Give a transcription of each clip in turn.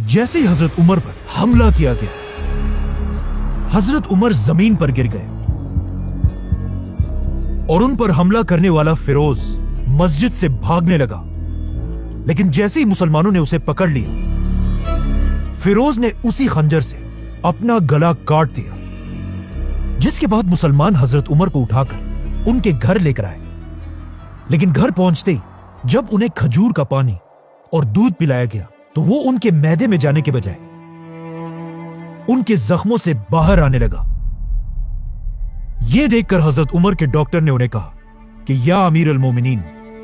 جیسے ہی حضرت عمر پر حملہ کیا گیا، حضرت عمر زمین پر گر گئے اور ان پر حملہ کرنے والا فیروز مسجد سے بھاگنے لگا، لیکن جیسے ہی مسلمانوں نے اسے پکڑ لیا، فیروز نے اسی خنجر سے اپنا گلا کاٹ دیا، جس کے بعد مسلمان حضرت عمر کو اٹھا کر ان کے گھر لے کر آئے، لیکن گھر پہنچتے ہی جب انہیں کھجور کا پانی اور دودھ پلایا گیا تو وہ ان کے معدے میں جانے کے بجائے ان کے زخموں سے باہر آنے لگا۔ یہ دیکھ کر حضرت عمر کے ڈاکٹر نے انہیں کہا کہ یا امیر المومنین،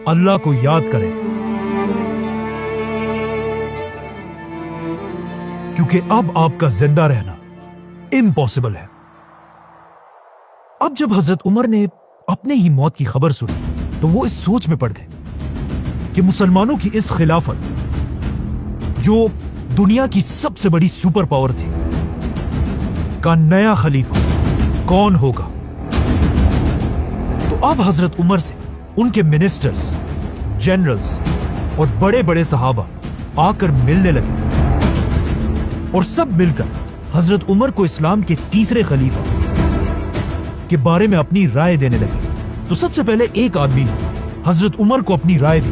اللہ کو یاد کریں، کیونکہ اب آپ کا زندہ رہنا امپاسبل ہے۔ اب جب حضرت عمر نے اپنے ہی موت کی خبر سنی تو وہ اس سوچ میں پڑ گئے کہ مسلمانوں کی اس خلافت، جو دنیا کی سب سے بڑی سپر پاور تھی، کا نیا خلیفہ کون ہوگا۔ تو اب حضرت عمر سے ان کے منسٹرز، جنرلز اور بڑے بڑے صحابہ آ کر ملنے لگے اور سب مل کر حضرت عمر کو اسلام کے تیسرے خلیفہ کے بارے میں اپنی رائے دینے لگے۔ تو سب سے پہلے ایک آدمی نے حضرت عمر کو اپنی رائے دی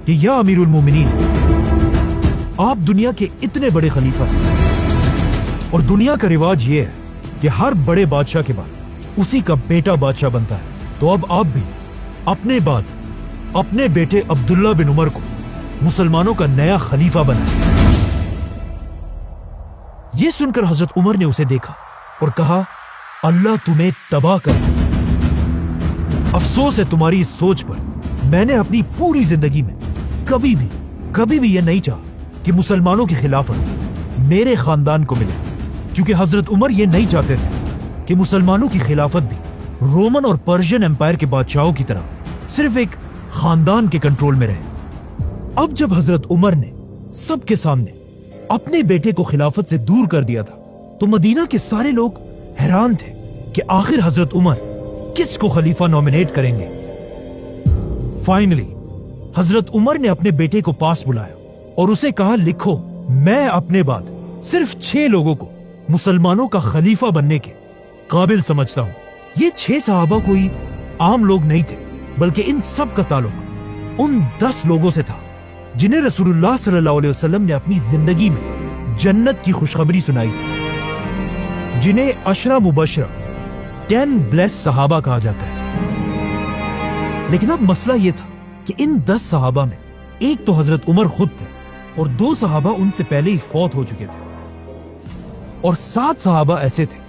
کہ یا امیر المومنین، آپ دنیا کے اتنے بڑے خلیفہ ہیں اور دنیا کا رواج یہ ہے کہ ہر بڑے بادشاہ کے بعد اسی کا بیٹا بادشاہ بنتا ہے، تو اب آپ بھی اپنے بعد اپنے بیٹے عبداللہ بن عمر کو مسلمانوں کا نیا خلیفہ بنائیں۔ یہ سن کر حضرت عمر نے اسے دیکھا اور کہا، اللہ تمہیں تباہ کرے، افسوس ہے تمہاری اس سوچ پر۔ میں نے اپنی پوری زندگی میں کبھی بھی یہ نہیں چاہا کہ مسلمانوں کی خلافت میرے خاندان کو ملے، کیونکہ حضرت عمر یہ نہیں چاہتے تھے کہ مسلمانوں کی خلافت بھی رومن اور پرشین امپائر کے بادشاہوں کی طرح صرف ایک خاندان کے کنٹرول میں رہے۔ اب جب حضرت عمر نے سب کے سامنے اپنے بیٹے کو خلافت سے دور کر دیا تھا تو مدینہ کے سارے لوگ حیران تھے کہ آخر حضرت عمر کس کو خلیفہ نومینیٹ کریں گے۔ فائنلی حضرت عمر نے اپنے بیٹے کو پاس بلایا اور اسے کہا، لکھو، میں اپنے بعد صرف 6 لوگوں کو مسلمانوں کا خلیفہ بننے کے قابل سمجھتا ہوں۔ یہ 6 صحابہ کوئی عام لوگ نہیں تھے، بلکہ ان سب کا تعلق ان 10 لوگوں سے تھا جنہیں رسول اللہ صلی اللہ علیہ وسلم نے اپنی زندگی میں جنت کی خوشخبری سنائی تھی، جنہیں عشرہ مبشرہ 10 بلیس صحابہ کہا جاتا ہے۔ لیکن اب مسئلہ یہ تھا کہ ان 10 صحابہ میں ایک تو حضرت عمر خود تھے اور 2 صحابہ ان سے پہلے ہی فوت ہو چکے تھے، اور 7 صحابہ ایسے تھے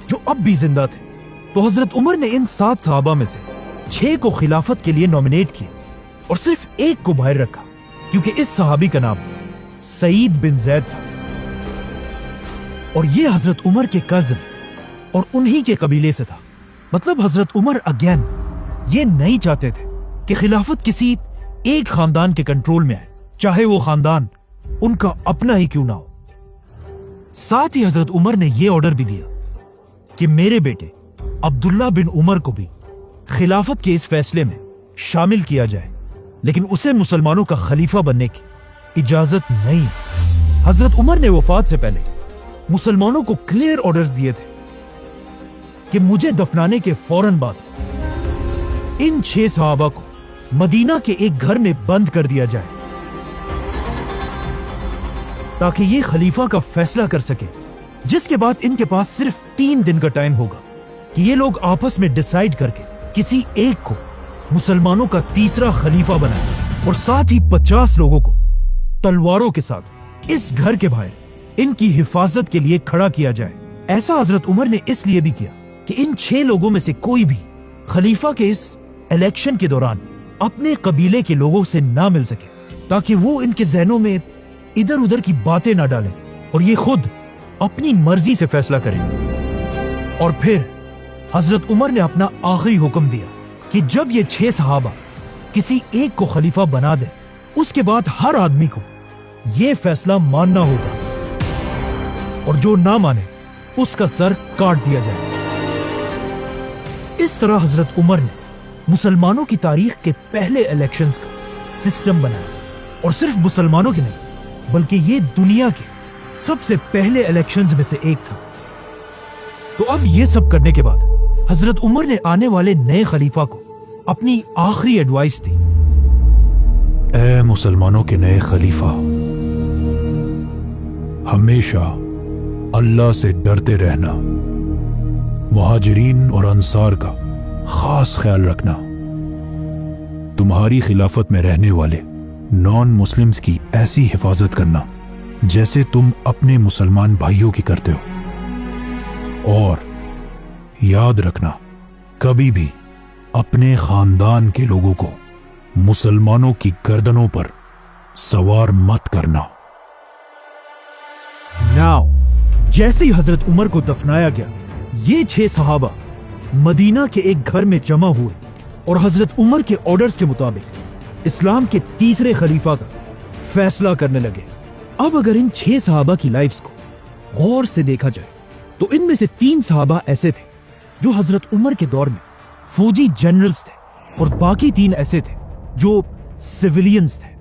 جو اب بھی زندہ تھے۔ تو حضرت عمر نے ان 7 صحابہ میں سے 6 کو خلافت کے لیے نومینیٹ کیا اور صرف ایک کو باہر رکھا، کیونکہ اس صحابی کا نام سعید بن زید تھا، اور یہ حضرت عمر کے کزن اور انہی کے قبیلے سے تھا۔ مطلب حضرت عمر اگین یہ نہیں چاہتے تھے کہ خلافت کسی ایک خاندان کے کنٹرول میں آئے، چاہے وہ خاندان ان کا اپنا ہی کیوں نہ ہو۔ ساتھ ہی حضرت عمر نے یہ آرڈر بھی دیا کہ میرے بیٹے عبداللہ بن عمر کو بھی خلافت کے اس فیصلے میں شامل کیا جائے، لیکن اسے مسلمانوں کا خلیفہ بننے کی اجازت نہیں۔ حضرت عمر نے وفات سے پہلے مسلمانوں کو کلیئر آرڈرز دیے تھے کہ مجھے دفنانے کے فوراً بعد ان 6 صحابہ کو مدینہ کے ایک گھر میں بند کر دیا جائے تاکہ یہ خلیفہ کا فیصلہ کر سکے، جس کے بعد ان کے پاس صرف 3 دن کا ٹائم ہوگا کہ یہ لوگ آپس میں ڈیسائیڈ کر کے کسی ایک کو مسلمانوں کا تیسرا خلیفہ بنائیں، اور ساتھ ہی 50 لوگوں کو تلواروں کے ساتھ اس گھر کے باہر ان کی حفاظت کے لیے کھڑا کیا جائے۔ ایسا حضرت عمر نے اس لیے بھی کیا کہ ان 6 لوگوں میں سے کوئی بھی خلیفہ کے اس الیکشن کے دوران اپنے قبیلے کے لوگوں سے نہ مل سکے، تاکہ وہ ان کے ذہنوں میں ادھر ادھر کی باتیں نہ ڈالیں اور یہ خود اپنی مرضی سے فیصلہ کریں۔ اور پھر حضرت عمر نے اپنا آخری حکم دیا کہ جب یہ 6 صحابہ کسی ایک کو خلیفہ بنا دیں، اس کے بعد ہر آدمی کو یہ فیصلہ ماننا ہوگا، اور جو نہ مانے اس کا سر کاٹ دیا جائے۔ اس طرح حضرت عمر نے مسلمانوں کی تاریخ کے پہلے الیکشنز کا سسٹم بنایا، اور صرف مسلمانوں کے نہیں बल्कि ये दुनिया के सबसे पहले इलेक्शंस में से एक था। तो अब ये सब करने के बाद हजरत उमर ने आने वाले नए खलीफा को अपनी आखिरी एडवाइस दी। ए मुसलमानों के नए खलीफा, हमेशा अल्लाह से डरते रहना, मुहाजिरीन और अंसार का खास ख्याल रखना, तुम्हारी खिलाफत में रहने वाले नॉन मुस्लिम्स की ऐसी हिफाजत करना जैसे तुम अपने मुसलमान भाइयों की करते हो, और याद रखना कभी भी अपने खानदान के लोगों को मुसलमानों की गर्दनों पर सवार मत करना। नाउ जैसे ही हजरत उमर को दफनाया गया, ये 6 सहाबा मदीना के एक घर में जमा हुए और हजरत उमर के ऑर्डर्स के मुताबिक इस्लाम के तीसरे खलीफा का फैसला करने लगे। अब अगर इन 6 सहाबा की लाइफ्स को गौर से देखा जाए तो इनमें से 3 सहाबा ऐसे थे जो हजरत उमर के दौर में फौजी जनरल्स थे और बाकी 3 ऐसे थे जो सिविलियंस थे।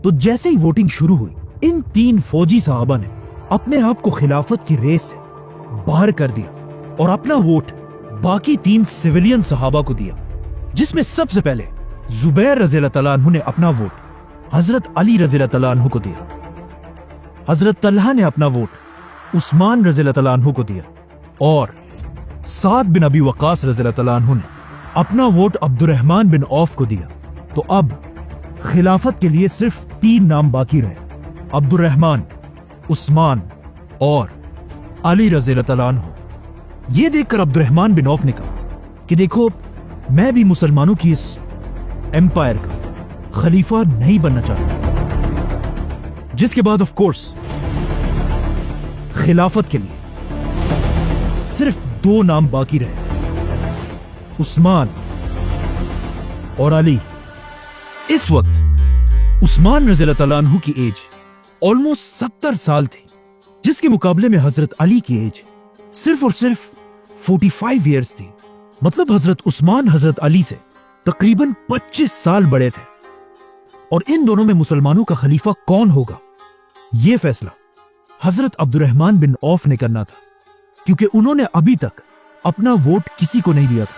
तो जैसे ही वोटिंग शुरू हुई, इन 3 फौजी सहाबा ने अपने आप को खिलाफत की रेस से बाहर कर दिया और अपना वोट बाकी 3 सिविलियन सहाबा को दिया, जिसमें सबसे पहले जुबैर रज़ियल्लाहु तआला अन्हु ने अपना वोट हजरत अली रज़ियल्लाहु तआला अन्हु को दिया। हजरत तलहा ने अपना वोट उस्मान रज़ियल्लाहु तआला अन्हु को दिया और साद बिन अबी वक्कास रज़ियल्लाहु तआला अन्हु ने अपना वोट अब्दुर्रहमान बिन औफ को दिया। तो अब खिलाफत के लिए सिर्फ 3 नाम बाकी रहे, अब्दुर्रहमान, उस्मान और अली रज़ियल्लाहु तआला अन्हु। ये देखकर अब्दुर्रहमान बिन औफ ने कहा कि देखो, मैं भी मुसलमानों की इस एम्पायर का खलीफा नहीं बनना चाहता। जिसके बाद ऑफ कोर्स खिलाफत के लिए सिर्फ 2 नाम बाकी रहे, उस्मान और अली। इस वक्त उस्मान रज़ियल्लाहु तआला अन्हु की एज ऑलमोस्ट 70 साल थी, जिसके मुकाबले में हजरत अली की एज सिर्फ और सिर्फ 45 इयर्स थी। मतलब हजरत उस्मान हजरत अली से तकरीबन 25 साल बड़े थे। और इन दोनों में मुसलमानों का खलीफा कौन होगा, यह फैसला हजरत अब्दुर्रहमान बिन औफ ने करना था, क्योंकि उन्होंने अभी तक अपना वोट किसी को नहीं दिया था।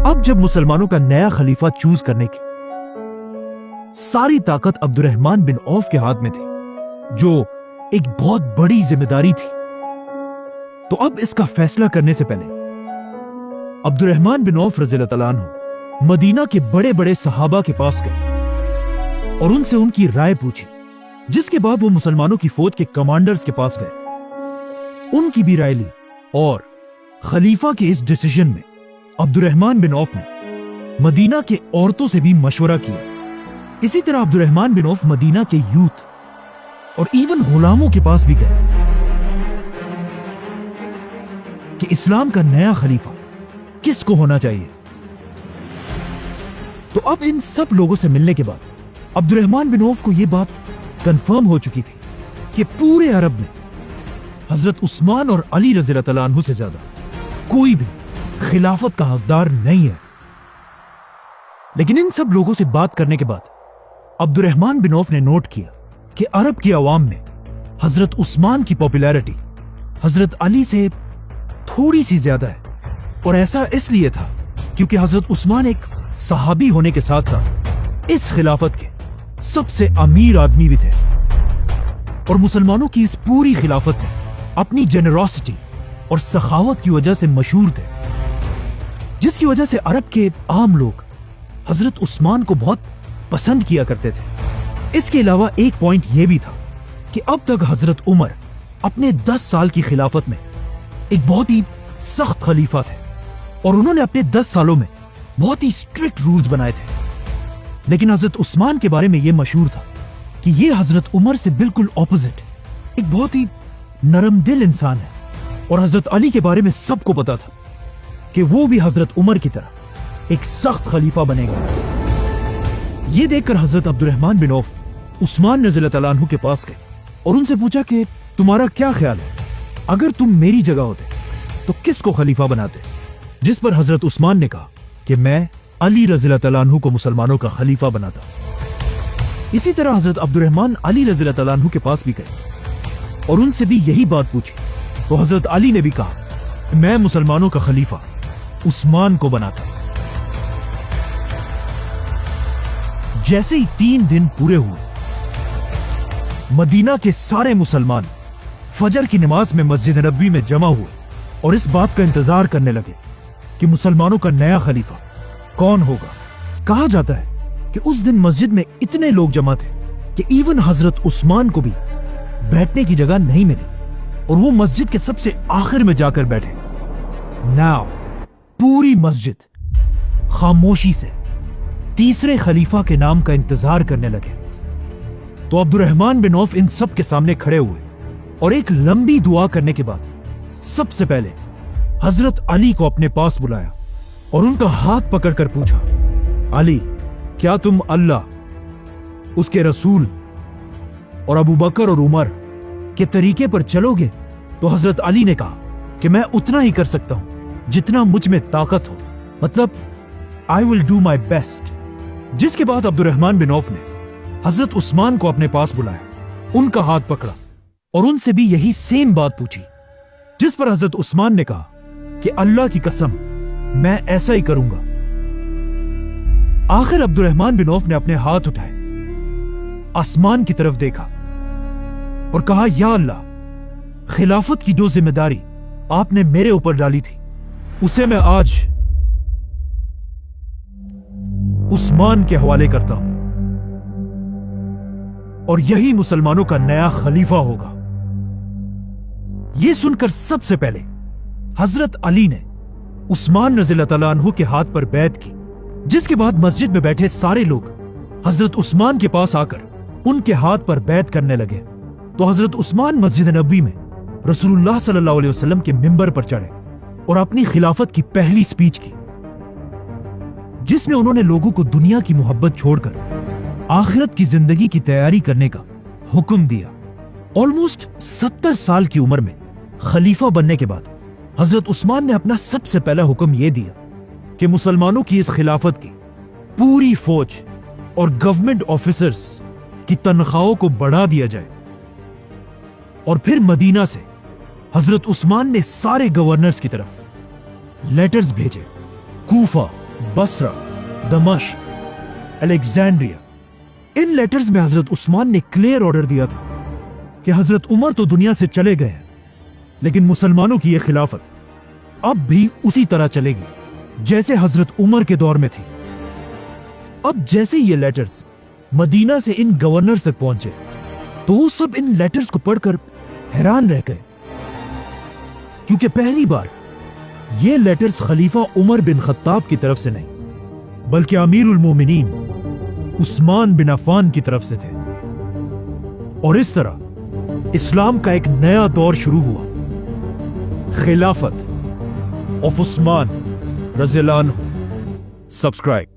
अब जब मुसलमानों का नया खलीफा चूज करने की सारी ताकत अब्दुर्रहमान बिन औफ के हाथ में थी, जो एक बहुत बड़ी जिम्मेदारी थी। तो अब इसका फैसला करने से पहले अब्दुर्रहमान बिन औफ रज़ियल्लाहु तआला अन्हु मदीना के बड़े बड़े सहाबा के पास गए और उनसे उनकी राय पूछी। जिसके बाद वो मुसलमानों की फौज के कमांडर्स के पास गए, उनकी भी राय ली और खलीफा के इस डिसीजन में अब्दुर्रहमान बिन औफ ने मदीना के औरतों से भी मशवरा किया। इसी तरह अब्दुर्रहमान बिन औफ मदीना के यूथ और इवन गुलामों के पास भी गए कि इस्लाम का नया खलीफा किसको होना चाहिए। तो अब इन सब लोगों से मिलने के बाद अब्दुर्रहमान बिन औफ को यह बात कंफर्म हो चुकी थी कि पूरे अरब में हजरत उस्मान और अली रज़ियल्लाहु तआला अन्हु से ज्यादा कोई भी खिलाफत का हकदार नहीं है। लेकिन इन सब लोगों से बात करने के बाद अब्दुर्रहमान बिन औफ ने नोट किया कि अरब की आवाम में हजरत उस्मान की पॉपुलैरिटी हजरत अली से थोड़ी सी ज्यादा है। और ऐसा इसलिए था क्योंकि हजरत उस्मान एक सहाबी होने के साथ साथ इस खिलाफत के सबसे अमीर आदमी भी थे और मुसलमानों की इस पूरी खिलाफत में अपनी जेनरोसिटी और सखावत की वजह से मशहूर थे, जिसकी वजह से अरब के आम लोग हजरत उस्मान को बहुत पसंद किया करते थे। इसके अलावा एक पॉइंट यह भी था कि अब तक हजरत उमर अपने 10 साल की खिलाफत में एक बहुत ही सख्त खलीफा थे और उन्होंने अपने 10 सालों में बहुत ही स्ट्रिक्ट रूल्स बनाए थे। लेकिन हजरत उस्मान के बारे में यह मशहूर था कि यह हजरत उमर से बिल्कुल ऑपोजिट एक बहुत ही नरम दिल इंसान है। और हजरत अली के बारे में सबको पता था कि वो भी हजरत उमर की तरह एक सख्त खलीफा बनेगा। यह देखकर हजरत अब्दुर्रहमान बिन औफ उस्मान रज़ियल्लाहु तआला अन्हु के पास गए और उनसे पूछा कि तुम्हारा क्या ख्याल है, अगर तुम मेरी जगह होते तो किसको खलीफा बनाते। जिस पर हजरत उस्मान ने कहा कि मैं अली रज़ियल्लाहु तआला अन्हु को मुसलमानों का खलीफा बनाता। इसी तरह हजरत अब्दुर्रहमान अली रज़ियल्लाहु तआला अन्हु के पास भी गए और उनसे भी यही बात पूछी। तो हजरत अली ने भी कहा, मैं मुसलमानों का खलीफा उस्मान को बनाता। जैसे ही 3 दिन पूरे हुए, मदीना के सारे मुसलमान फजर की नमाज में मस्जिद नबवी में जमा हुए और इस बात का इंतजार करने लगे कि मुसलमानों का नया खलीफा कौन होगा। कहा जाता है कि उस दिन मस्जिद में इतने लोग जमा थे कि इवन हजरत उस्मान को भी बैठने की जगह नहीं मिली और वो मस्जिद के सबसे आखिर में जाकर बैठे। नाउ पूरी मस्जिद खामोशी से तीसरे खलीफा के नाम का इंतजार करने लगे। तो अब्दुर्रहमान बिन औफ इन सब के सामने खड़े हुए और एक लंबी दुआ करने के बाद सबसे पहले हजरत अली को अपने पास बुलाया और उनका हाथ पकड़कर पूछा, अली, क्या तुम अल्लाह, उसके रसूल और अबू बकर और उमर के तरीके पर चलोगे? तो हजरत अली ने कहा कि मैं उतना ही कर सकता हूं जितना मुझ में ताकत हो, मतलब I will do my best. जिसके बाद अब्दुर्रहमान बिन औफ ने हजरत उस्मान को अपने पास बुलाया, उनका हाथ पकड़ा और उनसे भी यही सेम बात पूछी, जिस पर हजरत उस्मान ने कहा कि अल्लाह की कसम मैं ऐसा ही करूंगा। आखिर अब्दुर्रहमान बिन औफ ने अपने हाथ उठाए, आसमान की तरफ देखा और कहा, या अल्लाह, खिलाफत की जो जिम्मेदारी आपने मेरे ऊपर डाली थी उसे मैं आज उस्मान के हवाले करता हूं और यही मुसलमानों का नया खलीफा होगा। यह सुनकर सबसे पहले हजरत अली ने उस्मान रज़ियल्लाहु तआला अन्हु के हाथ पर बैत की, जिसके बाद मस्जिद में बैठे सारे लोग हजरत उस्मान के पास आकर उनके हाथ पर बैत करने लगे। तो हजरत उस्मान मस्जिद नबवी में रसूलुल्लाह सल्लल्लाहु अलैहि वसल्लम के मिंबर पर चढ़े और अपनी खिलाफत की पहली स्पीच की, जिसमें उन्होंने लोगों को दुनिया की मोहब्बत छोड़कर आखिरत की जिंदगी की तैयारी करने का हुक्म दिया। ऑलमोस्ट 70 साल की उम्र में खलीफा बनने के बाद हजरत उस्मान ने अपना सबसे पहला हुक्म यह दिया कि मुसलमानों की इस खिलाफत की पूरी फौज और गवर्नमेंट ऑफिसर्स की तनख्वाहों को बढ़ा दिया जाए। और फिर मदीना से हजरत उस्मान ने सारे गवर्नर्स की तरफ लेटर्स भेजे, कूफा, बसरा, दमश्क, अलेक्जेंड्रिया। इन लेटर्स में हजरत उस्मान ने क्लियर ऑर्डर दिया था कि हजरत उमर तो दुनिया से चले गए हैं, लेकिन मुसलमानों की यह खिलाफत अब भी उसी तरह चलेगी जैसे हजरत उमर के दौर में थी। अब जैसे ये लेटर्स मदीना से इन गवर्नर्स तक पहुंचे तो वो सब इन लेटर्स को पढ़कर हैरान रह गए, क्योंकि पहली बार ये लेटर्स खलीफा उमर बिन खत्ताब की तरफ से नहीं बल्कि अमीरुल मोमिनीन उस्मान बिन अफ़ान की तरफ से थे। और इस तरह इस्लाम का एक नया दौर शुरू हुआ, खिलाफत ऑफ उस्मान रज़ियल्लाहु अन्हु। सब्सक्राइब।